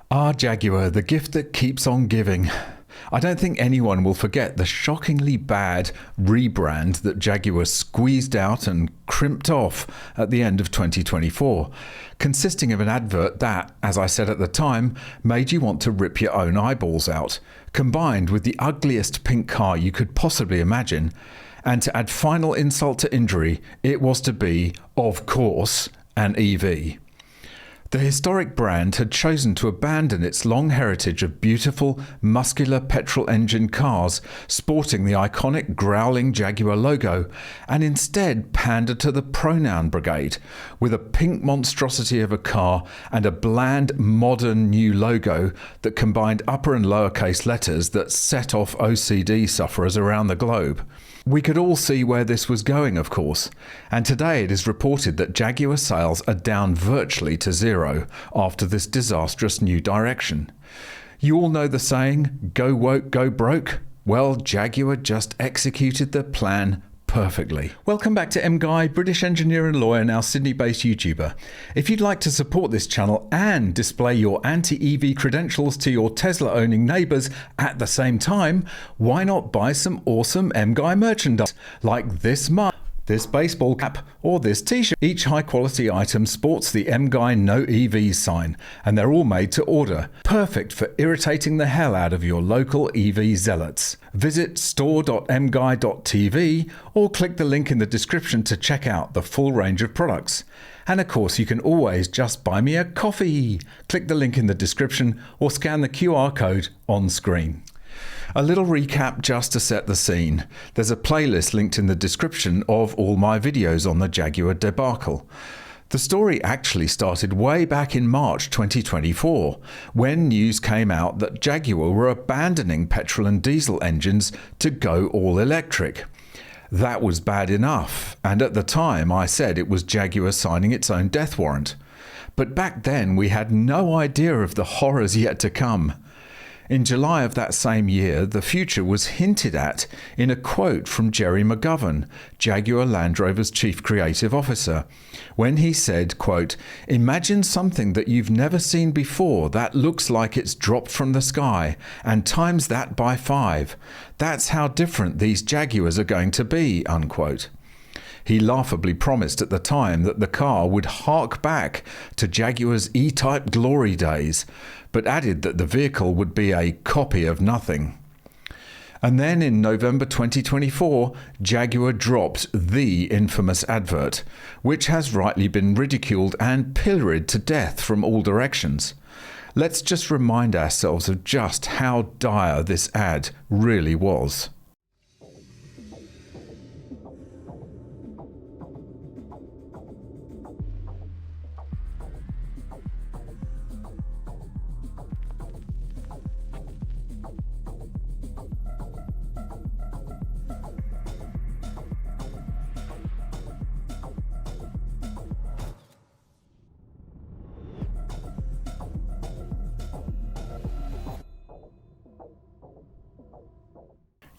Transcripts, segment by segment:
Ah, Jaguar, the gift that keeps on giving. I don't think anyone will forget the shockingly bad rebrand that Jaguar squeezed out and crimped off at the end of 2024, consisting of an advert that, as I said at the time, made you want to rip your own eyeballs out, combined with the ugliest pink car you could possibly imagine. And to add final insult to injury, it was to be, of course, an EV. The historic brand had chosen to abandon its long heritage of beautiful, muscular petrol-engine cars sporting the iconic growling Jaguar logo, and instead pander to the pronoun brigade with a pink monstrosity of a car and a bland, modern new logo that combined upper and lowercase letters that set off OCD sufferers around the globe. We could all see where this was going, of course, and today it is reported that Jaguar sales are down virtually to zero after this disastrous new direction. You all know the saying, go woke, go broke? Well, Jaguar just executed the plan perfectly. Welcome back to MGUY, British engineer and lawyer, now Sydney-based YouTuber. If you'd like to support this channel and display your anti-EV credentials to your Tesla-owning neighbours at the same time, why not buy some awesome MGUY merchandise like this mug, this baseball cap, or this t-shirt? Each high-quality item sports the MGUY No EVs sign, and they're all made to order. Perfect for irritating the hell out of your local EV zealots. Visit store.mguy.tv or click the link in the description to check out the full range of products. And of course, you can always just buy me a coffee. Click the link in the description or scan the QR code on screen. A little recap just to set the scene. There's a playlist linked in the description of all my videos on the Jaguar debacle. The story actually started way back in March 2024, when news came out that Jaguar were abandoning petrol and diesel engines to go all electric. That was bad enough, and at the time I said it was Jaguar signing its own death warrant. But back then we had no idea of the horrors yet to come. In July of that same year, the future was hinted at in a quote from Jerry McGovern, Jaguar Land Rover's chief creative officer, when he said, quote, "Imagine something that you've never seen before that looks like it's dropped from the sky, and times that by 5. That's how different these Jaguars are going to be," unquote. He laughably promised at the time that the car would hark back to Jaguar's E-Type glory days, but added that the vehicle would be a copy of nothing. And then in November 2024, Jaguar dropped the infamous advert, which has rightly been ridiculed and pilloried to death from all directions. Let's just remind ourselves of just how dire this ad really was.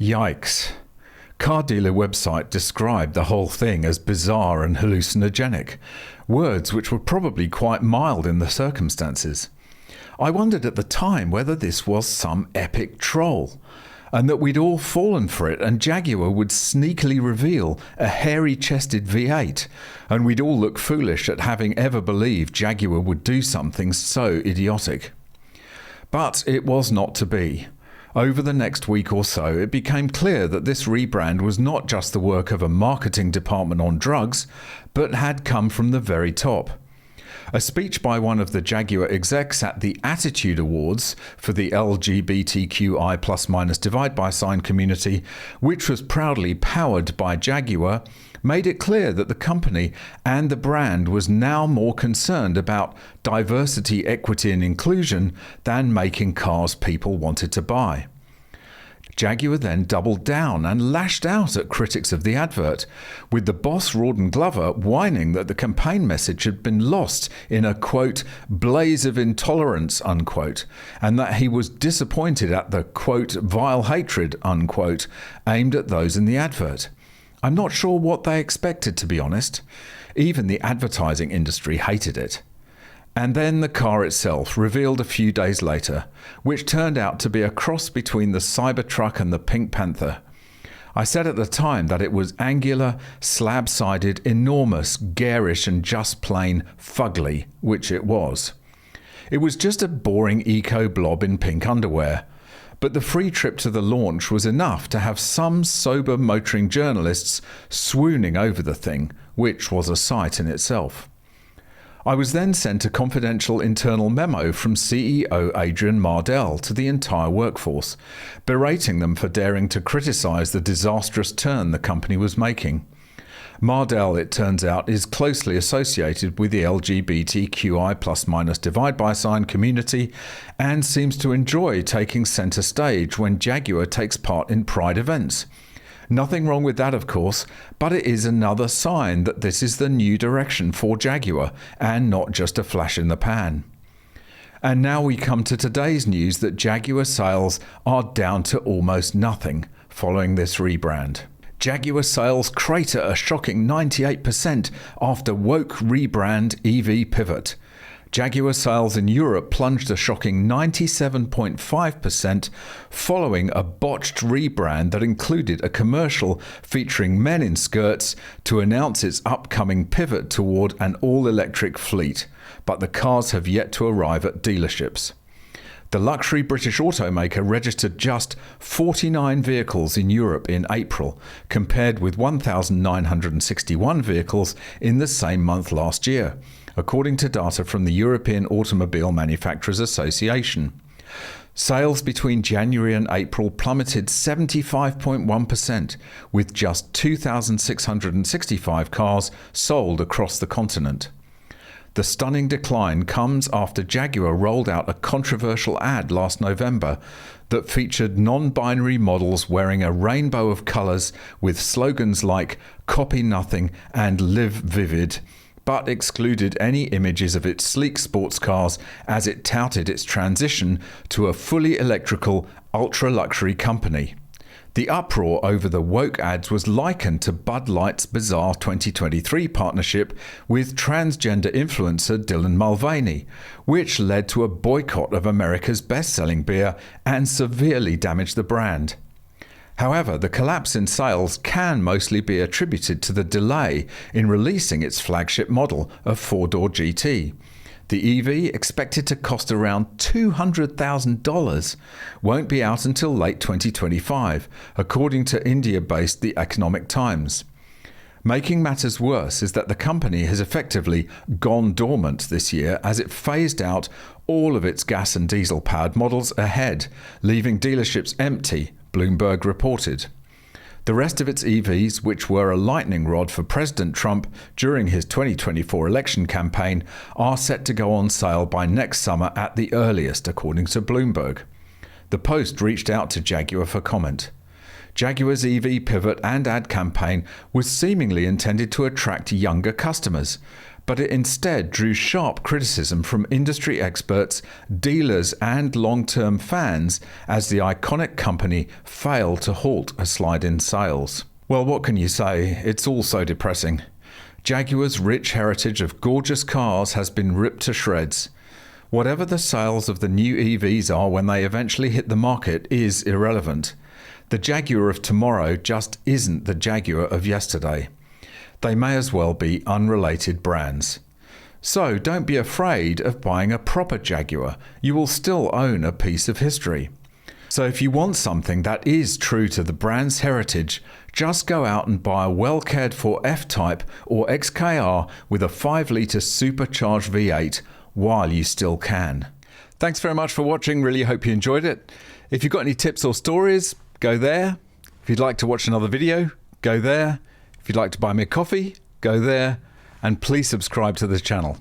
Yikes. Car dealer website described the whole thing as bizarre and hallucinogenic, words which were probably quite mild in the circumstances. I wondered at the time whether this was some epic troll, and that we'd all fallen for it and Jaguar would sneakily reveal a hairy-chested V8, and we'd all look foolish at having ever believed Jaguar would do something so idiotic. But it was not to be. Over the next week or so, it became clear that this rebrand was not just the work of a marketing department on drugs, but had come from the very top. A speech by one of the Jaguar execs at the Attitude Awards for the LGBTQI+- divide by sign community, which was proudly powered by Jaguar, made it clear that the company and the brand was now more concerned about diversity, equity and inclusion than making cars people wanted to buy. Jaguar then doubled down and lashed out at critics of the advert, with the boss Rawdon Glover whining that the campaign message had been lost in a, quote, blaze of intolerance, unquote, and that he was disappointed at the, quote, vile hatred, unquote, aimed at those in the advert. I'm not sure what they expected, to be honest. Even the advertising industry hated it. And then the car itself, revealed a few days later, which turned out to be a cross between the Cybertruck and the Pink Panther. I said at the time that it was angular, slab-sided, enormous, garish and just plain fugly, which it was. It was just a boring eco-blob in pink underwear. But the free trip to the launch was enough to have some sober motoring journalists swooning over the thing, which was a sight in itself. I was then sent a confidential internal memo from CEO Adrian Mardell to the entire workforce, berating them for daring to criticise the disastrous turn the company was making. Mardell, it turns out, is closely associated with the LGBTQI+- divide by sign community and seems to enjoy taking centre stage when Jaguar takes part in Pride events. Nothing wrong with that, of course, but it is another sign that this is the new direction for Jaguar and not just a flash in the pan. And now we come to today's news that Jaguar sales are down to almost nothing following this rebrand. Jaguar sales crater a shocking 98% after woke rebrand EV pivot. Jaguar sales in Europe plunged a shocking 97.5% following a botched rebrand that included a commercial featuring men in skirts to announce its upcoming pivot toward an all-electric fleet, but the cars have yet to arrive at dealerships. The luxury British automaker registered just 49 vehicles in Europe in April, compared with 1,961 vehicles in the same month last year, according to data from the European Automobile Manufacturers Association. Sales between January and April plummeted 75.1%, with just 2,665 cars sold across the continent. The stunning decline comes after Jaguar rolled out a controversial ad last November that featured non-binary models wearing a rainbow of colours with slogans like "Copy Nothing" and "Live Vivid," but excluded any images of its sleek sports cars as it touted its transition to a fully electrical, ultra-luxury company. The uproar over the woke ads was likened to Bud Light's bizarre 2023 partnership with transgender influencer Dylan Mulvaney, which led to a boycott of America's best-selling beer and severely damaged the brand. However, the collapse in sales can mostly be attributed to the delay in releasing its flagship model, a four-door GT. The EV, expected to cost around $200,000, won't be out until late 2025, according to India-based The Economic Times. Making matters worse is that the company has effectively gone dormant this year as it phased out all of its gas and diesel-powered models ahead, leaving dealerships empty, Bloomberg reported. The rest of its EVs, which were a lightning rod for President Trump during his 2024 election campaign, are set to go on sale by next summer at the earliest, according to Bloomberg. The Post reached out to Jaguar for comment. Jaguar's EV pivot and ad campaign was seemingly intended to attract younger customers, but it instead drew sharp criticism from industry experts, dealers and long-term fans as the iconic company failed to halt a slide in sales. Well, what can you say? It's all so depressing. Jaguar's rich heritage of gorgeous cars has been ripped to shreds. Whatever the sales of the new EVs are when they eventually hit the market is irrelevant. The Jaguar of tomorrow just isn't the Jaguar of yesterday. They may as well be unrelated brands. So don't be afraid of buying a proper Jaguar. You will still own a piece of history. So if you want something that is true to the brand's heritage, just go out and buy a well-cared-for F-Type or XKR with a 5-litre supercharged V8 while you still can. Thanks very much for watching. Really hope you enjoyed it. If you've got any tips or stories, go there. If you'd like to watch another video, go there. If you'd like to buy me a coffee, go there, and please subscribe to the channel.